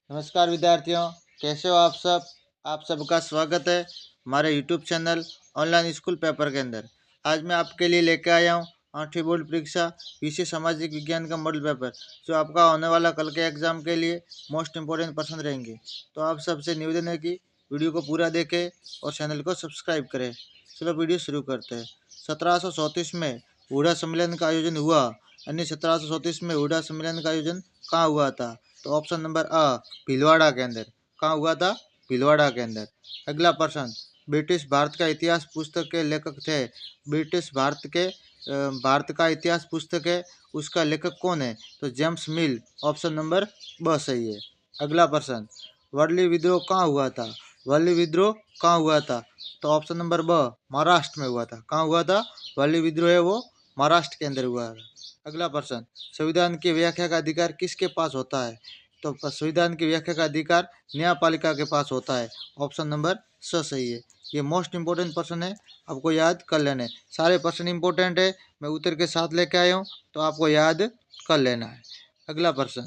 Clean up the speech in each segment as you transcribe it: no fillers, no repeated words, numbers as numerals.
नमस्कार विद्यार्थियों, कैसे हो आप सब। आप सबका स्वागत है हमारे YouTube channel online school paper के अंदर। आज मैं आपके लिए लेकर आया हूँ 8वीं बोर्ड परीक्षा विषय सामाजिक विज्ञान का मॉडल पेपर, जो आपका होने वाला कल के एग्जाम के लिए मोस्ट इम्पोर्टेंट पर्सन रहेंगे। तो आप सबसे निवेदन है कि वीडियो को पूरा देखें और चैनल को सब्सक्राइब करें। चलो वीडियो शुरू करते हैं। 1734 में हूडा सम्मेलन का आयोजन हुआ। यानी 1734 में हूडा सम्मेलन का आयोजन कहाँ हुआ था? तो ऑप्शन नंबर अ, भीलवाड़ा के अंदर। कहाँ हुआ था? भीलवाड़ा के अंदर। अगला प्रश्न, ब्रिटिश भारत का इतिहास पुस्तक के लेखक थे। ब्रिटिश भारत का इतिहास पुस्तक है, उसका लेखक कौन है? तो जेम्स मिल। ऑप्शन नंबर ब सही है। अगला प्रश्न, वर्ली विद्रोह कहाँ हुआ था? वर्ली विद्रोह कहाँ हुआ था? तो ऑप्शन नंबर ब, महाराष्ट्र में हुआ था। कहाँ हुआ था? वर्ली विद्रोह है वो महाराष्ट्र के अंदर हुआ है। अगला प्रश्न, संविधान की व्याख्या का अधिकार किसके पास होता है? तो संविधान की व्याख्या का अधिकार न्यायपालिका के पास होता है। ऑप्शन नंबर स सही है। ये मोस्ट इंपोर्टेंट प्रश्न है, आपको याद कर लेने। सारे प्रश्न इंपोर्टेंट है, मैं उत्तर के साथ लेके आया हूँ, तो आपको याद कर लेना है। अगला प्रश्न,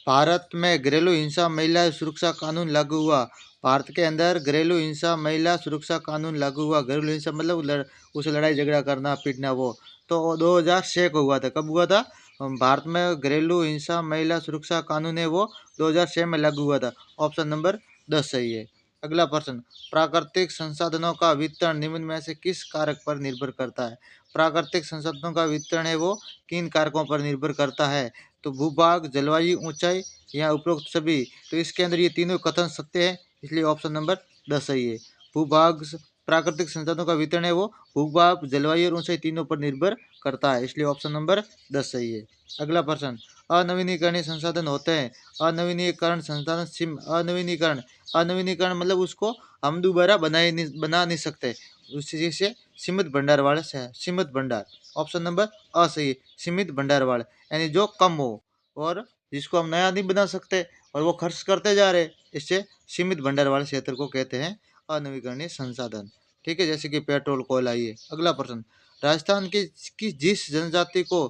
भारत में घरेलू हिंसा महिला सुरक्षा कानून लागू हुआ। भारत के अंदर घरेलू हिंसा महिला सुरक्षा कानून लागू हुआ। घरेलू हिंसा मतलब उसे लड़ाई झगड़ा करना, पीटना, वो तो 2006 को हुआ था। कब हुआ था? भारत में घरेलू हिंसा महिला सुरक्षा कानून है वो 2006 में लागू हुआ था। ऑप्शन नंबर 10 सही है। अगला प्रश्न, प्राकृतिक संसाधनों का वितरण निम्न में से किस कारक पर निर्भर करता है? प्राकृतिक संसाधनों का वितरण है वो किन कारकों पर निर्भर करता है? तो भूभाग, जलवायु, ऊंचाई या उपरोक्त सभी। तो इसके अंदर ये तीनों कथन सत्य है, इसलिए ऑप्शन नंबर 10 सही है। भूभाग, प्राकृतिक संसाधनों का वितरण है वो भूभाग, जलवायु और ऊंचाई तीनों पर निर्भर करता है, इसलिए ऑप्शन नंबर 10 सही है। अगला प्रश्न, अनवीनीकरणीय संसाधन होते हैं। अनवीनीकरण संसाधन अनवीनीकरण अनवीनीकरण मतलब उसको हम दोबारा बना नहीं सकते, उसी से सीमित भंडार वाले से है, सीमित भंडार। ऑप्शन नंबर अ सही है, सीमित भंडार वाले, यानी जो कम हो और जिसको हम नया नहीं बना सकते और वो खर्च करते जा रहे, इससे सीमित भंडार वाले क्षेत्र को कहते हैं अनवीकरणीय संसाधन। ठीक है, जैसे कि पेट्रोल, कोयला, ये। अगला प्रश्न, राजस्थान की जिस जनजाति को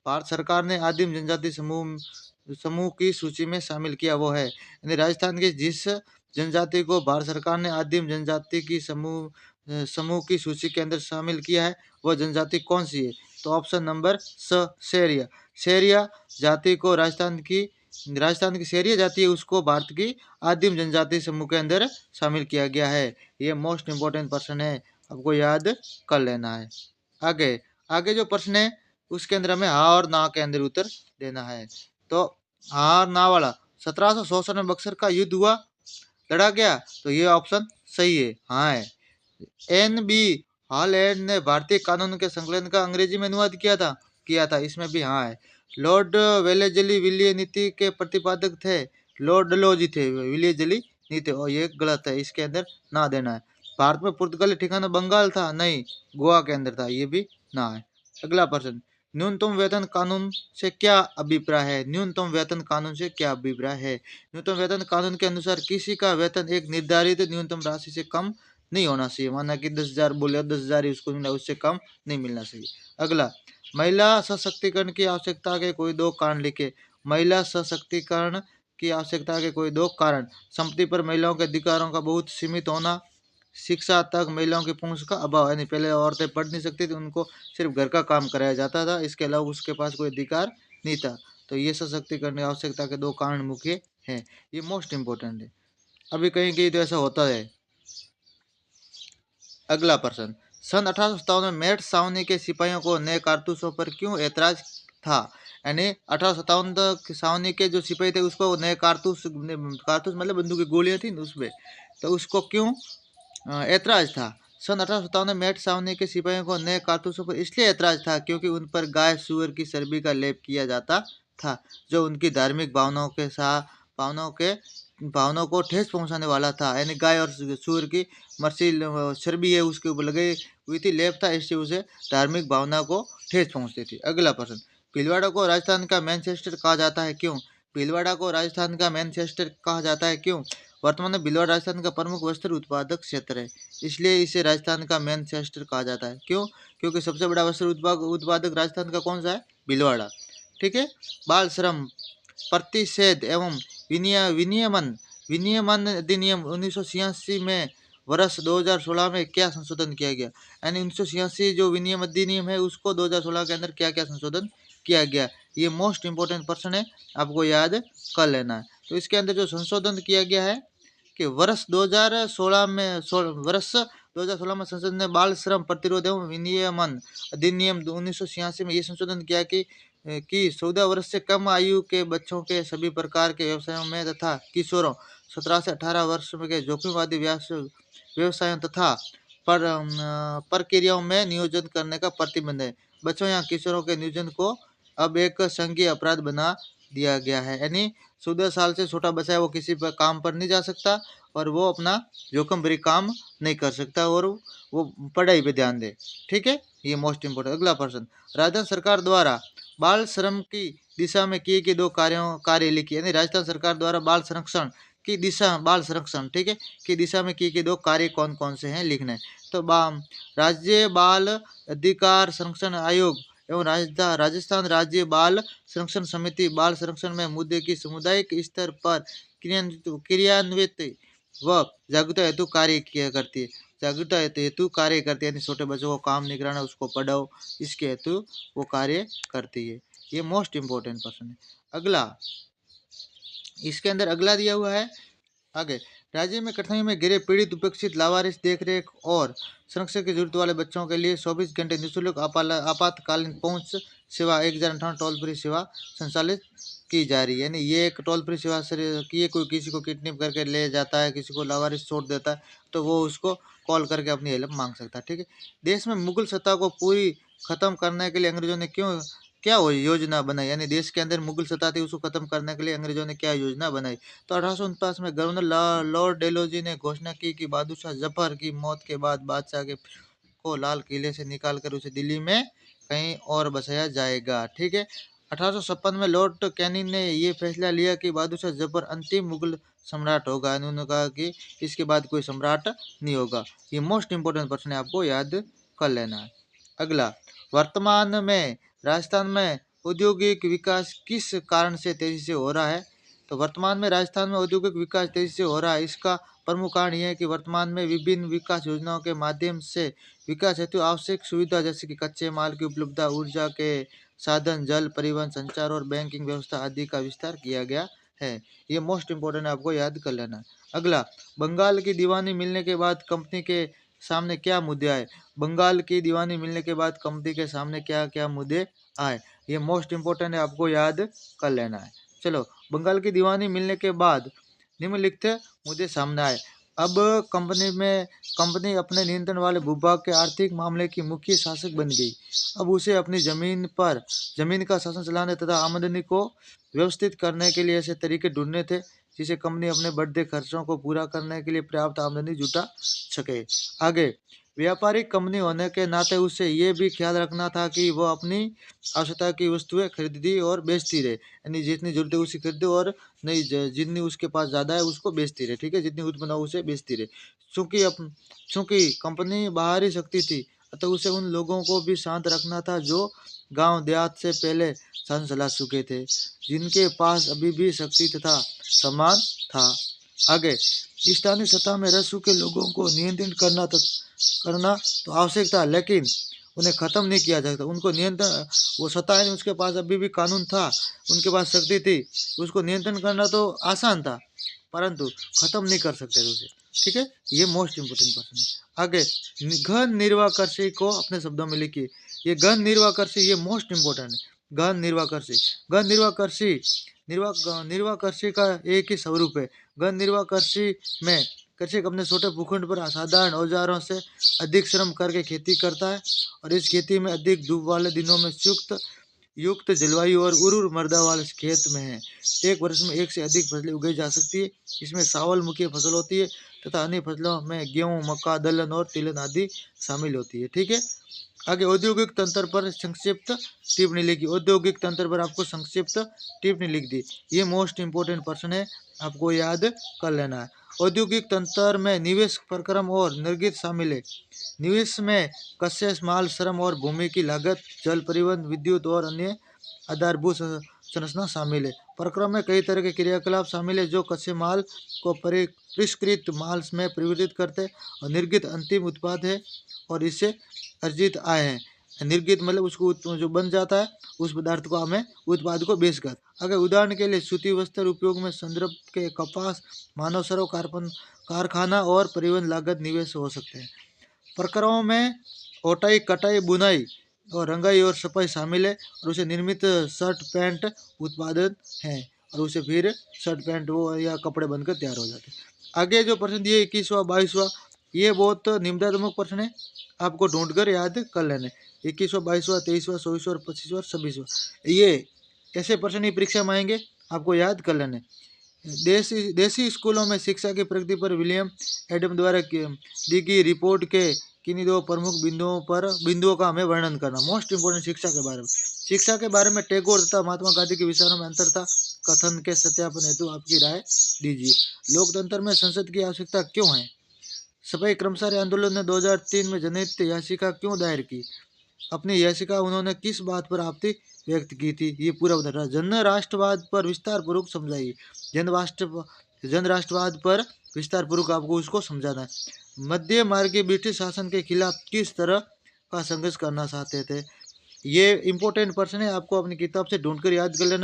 भारत सरकार ने आदिम जनजाति समूह समूह की सूची में शामिल किया वो है, यानी राजस्थान की जिस जनजाति को भारत सरकार ने आदिम जनजाति की समूह की सूची के अंदर शामिल किया है, वह जनजाति कौन सी है? तो ऑप्शन नंबर स, सेरिया। सेरिया जाति को राजस्थान की सेरिया जाति है, उसको भारत की आदिम जनजाति समूह के अंदर शामिल किया गया है। ये मोस्ट इंपोर्टेंट प्रश्न है, आपको याद कर लेना है। आगे आगे जो प्रश्न है उसके अंदर हमें हाँ और ना के अंदर उत्तर देना है। तो हाँ और ना वाला, 1764 में बक्सर का युद्ध हुआ, लड़ा गया, तो ये ऑप्शन सही है, हाँ है। एन बी हॉलैंड ने भारतीय कानून के संकलन का अंग्रेजी में अनुवाद किया था, इसमें भी हाँ है। लॉर्ड वेलेजली विलिय नीति के प्रतिपादक थे। लॉर्ड डलहौजी थे, विलियजली नहीं थे, और ये गलत है, इसके अंदर ना देना है। भारत में पुर्तगाली ठिकाना बंगाल था, नहीं, गोवा के अंदर था, ये भी ना है। अगला प्रश्न, न्यूनतम वेतन कानून से क्या अभिप्राय है? न्यूनतम वेतन कानून से क्या अभिप्राय है? न्यूनतम वेतन कानून के अनुसार किसी का वेतन एक निर्धारित न्यूनतम राशि से कम नहीं होना चाहिए। माना कि 10,000 बोले, 10,000 ही उसको मिला, उससे कम नहीं मिलना चाहिए। अगला, महिला सशक्तिकरण की आवश्यकता के कोई दो कारण लिखे। महिला सशक्तिकरण की आवश्यकता के कोई दो कारण, संपत्ति पर महिलाओं के अधिकारों का बहुत सीमित होना, शिक्षा तक महिलाओं की पहुंच का अभाव, यानी पहले औरतें पढ़ नहीं सकती थी, उनको सिर्फ घर का काम कराया जाता था, इसके अलावा उसके पास कोई अधिकार नहीं था। तो ये सशक्तिकरण की आवश्यकता के दो कारण मुख्य हैं, ये मोस्ट इंपोर्टेंट है। अभी कहीं कहीं तो ऐसा होता है। अगला प्रश्न, सन 1857 में मेट सावनी के सिपाहियों को नए कारतूसों पर क्यों ऐतराज था? यानी 1857 तक सावनी के जो सिपाही थे उसको नए कारतूस कारतूस मतलब बंदूक की गोलियां थी ना उसमें, तो उसको क्यों ऐतराज था? सन 1857 में मेट सावनी के सिपाहियों को नए कारतूसों पर इसलिए ऐतराज था क्योंकि उन पर गाय सूअर की चर्बी का लेप किया जाता था, जो उनकी धार्मिक भावनाओं के भावनाओं को ठेस पहुंचाने वाला था। यानी गाय और सूअर की मर्सी चर्बी है उसके ऊपर लगी हुई थी, लेप था, इससे उसे धार्मिक भावना को ठेस पहुंचती थी। अगला प्रश्न, भीलवाड़ा को राजस्थान का मैनचेस्टर कहा जाता है क्यों? भीलवाड़ा को राजस्थान का मैनचेस्टर कहा जाता है क्यों? वर्तमान में भीलवाड़ा राजस्थान का प्रमुख वस्त्र उत्पादक क्षेत्र है, इसलिए इसे राजस्थान का मैनचेस्टर कहा जाता है। क्यों? क्योंकि सबसे बड़ा वस्त्र उत्पादक राजस्थान का कौन सा है? भीलवाड़ा। ठीक है। बाल श्रम, प्रतिषेध एवं विनियमन विनियमन अधिनियम 1986 में वर्ष 2016 में क्या संशोधन किया गया, यानी 1986 जो विनियम अधिनियम है उसको 2016 के अंदर क्या क्या संशोधन किया गया, ये मोस्ट इंपॉर्टेंट पर्सन है, आपको याद कर लेना है। तो इसके अंदर जो संशोधन किया गया है कि वर्ष 2016 में वर्ष 2016 में संसद ने बाल श्रम प्रतिरोध एवं विनियमन अधिनियम 1986 में ये संशोधन किया कि 14 वर्ष से कम आयु के बच्चों के सभी प्रकार के व्यवसायों में तथा किशोरों 17 से 18 वर्ष के जोखिमवादी व्यवसायों तथा प्रक्रियाओं में नियोजन करने का प्रतिबंध है। बच्चों या किशोरों के नियोजन को अब एक संज्ञेय अपराध बना दिया गया है, यानी 14 साल से छोटा बच्चा है वो किसी पर काम पर नहीं जा सकता और वो अपना जोखिम भरी काम नहीं कर सकता और वो पढ़ाई पे ध्यान दे। ठीक है, ये मोस्ट इंपोर्टेंट। अगला प्रश्न, राजस्थान सरकार द्वारा बाल श्रम की दिशा में किए गए 2 कार्य लिखिए, यानी राजस्थान सरकार द्वारा बाल संरक्षण की दिशा ठीक है की दिशा में किए गए 2 कार्य कौन कौन से हैं लिखना है। तो राज्य बाल अधिकार संरक्षण आयोग एवं राजस्थान राज्य बाल संरक्षण समिति बाल संरक्षण में मुद्दे की सामुदायिक स्तर पर क्रियान्वित व जागरूकता हेतु कार्य किया करती है। जागरूकता हेतु कार्य करती है, यानी छोटे बच्चों को काम नहीं कराना, उसको पढ़ाओ, इसके हेतु वो कार्य करती है। ये मोस्ट इंपोर्टेंट पर्सन है। अगला, इसके अंदर अगला दिया हुआ है आगे, राज्य में कठिनाई में घिरे पीड़ित उपेक्षित लावारिस देखरेख और संरक्षण की जरूरत वाले बच्चों के लिए 24 घंटे निःशुल्क आपातकालीन पहुंच सेवा 1058 टोल फ्री सेवा संचालित की जा रही है। यानी ये एक टोल फ्री सेवा से कि कोई किसी को किडनैप करके ले जाता है, किसी को लावारिस छोड़ देता है, तो वो उसको कॉल करके अपनी हेल्प मांग सकता है। ठीक है, देश में मुगल सत्ता को पूरी खत्म करने के लिए अंग्रेजों ने क्या योजना बनाई, यानी देश के अंदर मुगल सत्ता थी उसको खत्म करने के लिए अंग्रेजों ने क्या योजना बनाई। तो 1849 में गवर्नर लॉर्ड डेलोजी ने घोषणा की कि बहादुर शाह जफर की मौत के बाद बादशाह को लाल किले से निकालकर उसे दिल्ली में कहीं और बसाया जाएगा। ठीक है, 1856 में लॉर्ड कैनिंग ने यह फैसला लिया कि बहादुर शाह जफर अंतिम मुगल सम्राट होगा। उन्होंने कहा कि इसके बाद कोई सम्राट नहीं होगा। ये मोस्ट इंपोर्टेंट प्रश्न है, आपको याद कर लेना है। अगला, वर्तमान में राजस्थान में औद्योगिक विकास किस कारण से तेजी से हो रहा है। तो वर्तमान में राजस्थान में औद्योगिक विकास तेजी से हो रहा है, इसका प्रमुख कारण यह है कि वर्तमान में विभिन्न विकास योजनाओं के माध्यम से विकास हेतु आवश्यक सुविधा जैसे कि कच्चे माल की उपलब्धता, ऊर्जा के साधन, जल परिवहन, संचार और बैंकिंग व्यवस्था आदि का विस्तार किया गया है। ये मोस्ट इंपोर्टेंट है, आपको याद कर लेना। अगला, बंगाल की दीवानी मिलने के बाद कंपनी के सामने क्या मुद्दे आए। बंगाल की दीवानी मिलने के बाद कंपनी के सामने क्या क्या मुद्दे आए, ये मोस्ट इंपोर्टेंट है, आपको याद कर लेना है। चलो, बंगाल की दीवानी मिलने के बाद निम्नलिखित मुद्दे सामने आए। अब कंपनी अपने नियंत्रण वाले भूभाग के आर्थिक मामले की मुख्य शासक बन गई। अब उसे अपनी जमीन का शासन चलाने तथा आमदनी को व्यवस्थित करने के लिए ऐसे तरीके ढूंढने थे जिसे कंपनी अपने बढ़ते खर्चों को पूरा करने के लिए पर्याप्त आमदनी जुटा सके। आगे, व्यापारिक कंपनी होने के नाते उसे ये भी ख्याल रखना था कि वह अपनी आवश्यकता की वस्तुएं खरीदती और बेचती रहे, यानी जितनी जरूरत है उसे खरीदे और नहीं जितनी उसके पास ज़्यादा है उसको बेचती रहे। ठीक है, जितनी उत्पन्न हो उसे बेचती रहे। चूंकि कंपनी बाहरी शक्ति थी, अतः उसे उन लोगों को भी शांत रखना था जो गांव देहात से पहले शासन चला चुके थे, जिनके पास अभी भी शक्ति तथा सम्मान था। आगे, स्थानीय सत्ता में रह चुके लोगों को नियंत्रित करना तो आवश्यक था, लेकिन उन्हें खत्म नहीं किया जा सकता। उनको नियंत्रण, वो सत्ता है, उसके पास अभी भी कानून था, उनके पास शक्ति थी, उसको नियंत्रण करना तो आसान था, परंतु खत्म नहीं कर सकते थे उसे। ठीक है, ये मोस्ट इंपोर्टेंट क्वेश्चन है। आगे, गहन निर्वाह कृषि को अपने शब्दों में लिखिए। ये गहन निर्वाह कृषि ये मोस्ट इंपोर्टेंट है। गहन निर्वाह कृषि का एक ही स्वरूप है। गहन निर्वाह कृषि में कृषक अपने छोटे भूखंड पर असाधारण औजारों से अधिक श्रम करके खेती करता है और इस खेती में अधिक धूप वाले दिनों में युक्त जलवायु और उर्वर मृदा वाले खेत में है। एक वर्ष में एक से अधिक फसलें उगाई जा सकती है। इसमें चावल मुख्य फसल होती है तथा अन्य फसलों में गेहूं, मक्का, दलहन और तिलहन आदि शामिल होती है। ठीक है, आगे, औद्योगिक तंत्र पर संक्षिप्त टिप्पणी लिखी। औद्योगिक तंत्र पर आपको संक्षिप्त टिप्पणी लिख दी। ये मोस्ट इंपोर्टेंट प्रश्न है, आपको याद कर लेना है। औद्योगिक तंत्र में निवेश, प्रक्रम और निर्गत शामिल है। निवेश में कच्चे माल, श्रम और भूमि की लागत, जल परिवहन, विद्युत और अन्य आधारभूत संरचना शामिल है। प्रक्रम में कई तरह के क्रियाकलाप शामिल है जो कच्चे माल को परिष्कृत माल में परिवर्तित करते और निर्गत अंतिम उत्पाद है और इससे अर्जित आय है। निर्गत मतलब उसको जो बन जाता है उस पदार्थ को हमें उत्पाद को बेचकर। अगर उदाहरण के लिए सूती वस्त्र उपयोग में संदर्भ के कपास मानव सरव कारखाना और परिवहन लागत निवेश हो सकते हैं। प्रक्रमों में ओटाई कटाई बुनाई और रंगाई और सफाई शामिल है और उसे निर्मित शर्ट पैंट उत्पादन है और उसे फिर शर्ट पैंट वो या कपड़े बनकर तैयार हो जाते हैं। आगे जो प्रश्न दिए 21वां 22वां ये बहुत निम्नतात्मक प्रश्न है, आपको ढूंढ कर याद कर लेने। 21वां 22वां 23वां 24वां और 25वां और 26वां ये ऐसे प्रश्न ही परीक्षा में आएंगे, आपको याद कर लेने। देसी स्कूलों में शिक्षा की प्रगति पर विलियम एडम द्वारा दी गई रिपोर्ट के किन्हीं दो प्रमुख बिंदुओं का हमें वर्णन करना। मोस्ट इंपोर्टेंट शिक्षा के बारे में। शिक्षा के बारे में टैगोर तथा महात्मा गांधी के विचारों में अंतर था। कथन के सत्यापन हेतु आपकी राय दीजिए। लोकतंत्र में संसद की आवश्यकता क्यों है? सफाई कर्मचारी आंदोलन ने 2003 में जनहित याचिका क्यों दायर की? अपनी याचिका उन्होंने किस बात पर आपत्ति व्यक्त की थी? ये पूरा बता रहा। जन राष्ट्रवाद पर विस्तार पूर्वक समझाइए। जन राष्ट्रवाद पर विस्तार पूर्वक आपको उसको समझाना है। मध्य मार्गी ब्रिटिश शासन के खिलाफ किस तरह का संघर्ष करना चाहते थे? ये इंपॉर्टेंट प्रश्न है, आपको अपनी किताब से ढूंढकर याद कर लेना।